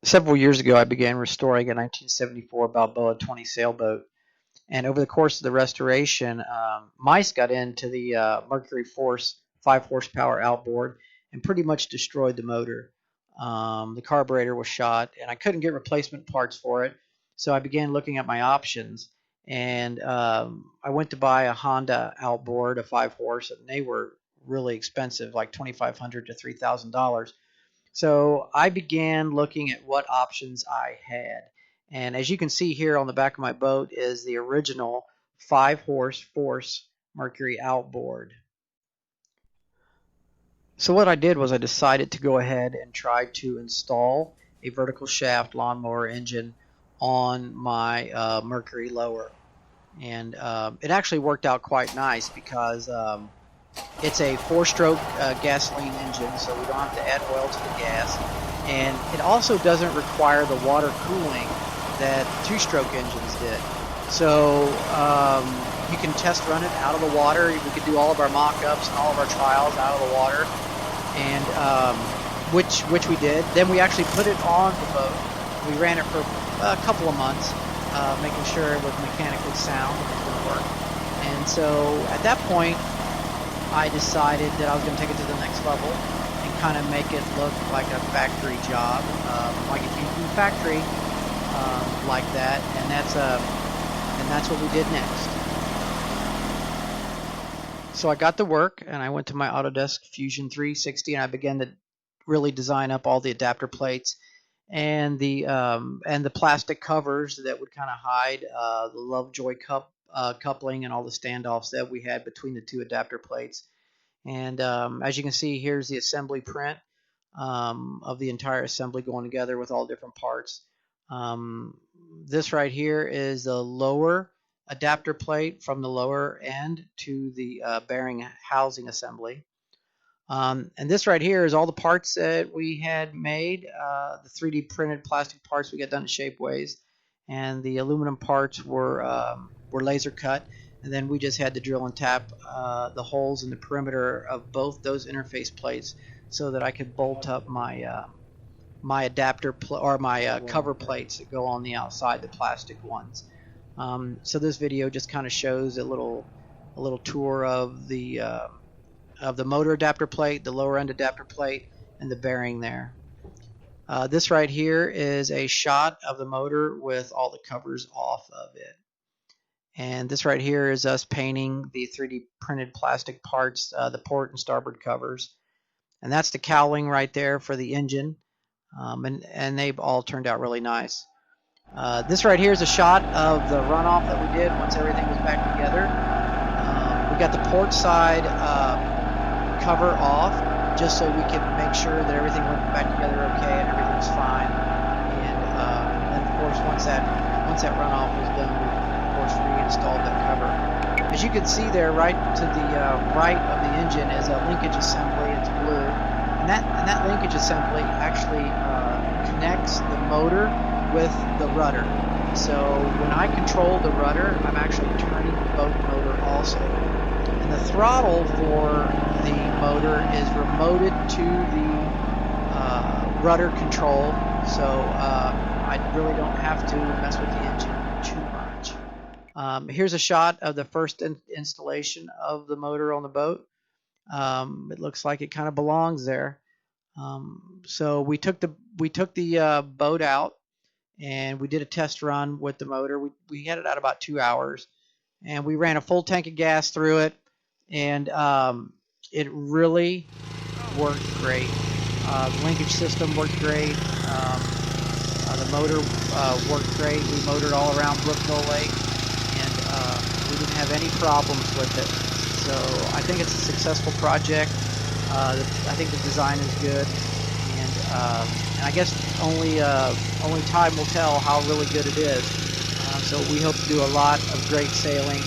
Several years ago, I began restoring a 1974 Balboa 20 sailboat, and over the course of the restoration, mice got into the Mercury Force 5 horsepower outboard and pretty much destroyed the motor. The carburetor was shot, and I couldn't get replacement parts for it, so I began looking at my options. And I went to buy a Honda outboard, a 5 horse, and they were really expensive, like $2,500 to $3,000. So I began looking at what options I had. And as you can see here on the back of my boat is the original 5 horse Force Mercury outboard. So what I did was I decided to go ahead and try to install a vertical shaft lawnmower engine on my Mercury lower. And it actually worked out quite nice because it's a 4-stroke gasoline engine, so we don't have to add oil to the gas. And it also doesn't require the water cooling that 2-stroke engines did. So you can test run it out of the water. We could do all of our mock-ups and all of our trials out of the water, and which we did. Then we actually put it on the boat. We ran it for a couple of months, making sure it was mechanically sound and it was going to work. And so at that point, I decided that I was going to take it to the next level and kind of make it look like a factory job, like it came from the factory, like that. And that's what we did next. So I got to work and I went to my Autodesk Fusion 360 and I began to really design up all the adapter plates and the plastic covers that would kind of hide the Lovejoy coupling and all the standoffs that we had between the two adapter plates. And as you can see, here's the assembly print of the entire assembly going together with all different parts. This right here is the lower adapter plate from the lower end to the bearing housing assembly. And this right here is all the parts that we had made, the 3D printed plastic parts we got done at Shapeways, and the aluminum parts were laser cut, and then we just had to drill and tap the holes in the perimeter of both those interface plates so that I could bolt up my my adapter or my cover plates that go on the outside, the plastic ones. So this video just kind of shows a little tour of the motor adapter plate, the lower end adapter plate, and the bearing there. This right here is a shot of the motor with all the covers off of it. And this right here is us painting the 3D printed plastic parts, the port and starboard covers. And that's the cowling right there for the engine. And they've all turned out really nice. This right here is a shot of the runoff that we did once everything was back together. We got the port side cover off just so we could make sure that everything went back together okay and everything was fine. And of course, once that runoff was done, we of course reinstalled that cover. As you can see there, right to the right of the engine is a linkage assembly. It's blue, and that linkage assembly actually connects the motor with the rudder. So when I control the rudder, I'm actually turning the boat motor also. And the throttle for the motor is remoted to the rudder control, so I really don't have to mess with the engine too much. Here's a shot of the first installation of the motor on the boat. It looks like it kind of belongs there. So we took the boat out and we did a test run with the motor. We had it out about 2 hours, and we ran a full tank of gas through it, and it really worked great. The linkage system worked great. The motor worked great. We motored all around Brookville Lake, and we didn't have any problems with it. So I think it's a successful project. I think the design is good, and I guess only time will tell how really good it is. So we hope to do a lot of great sailing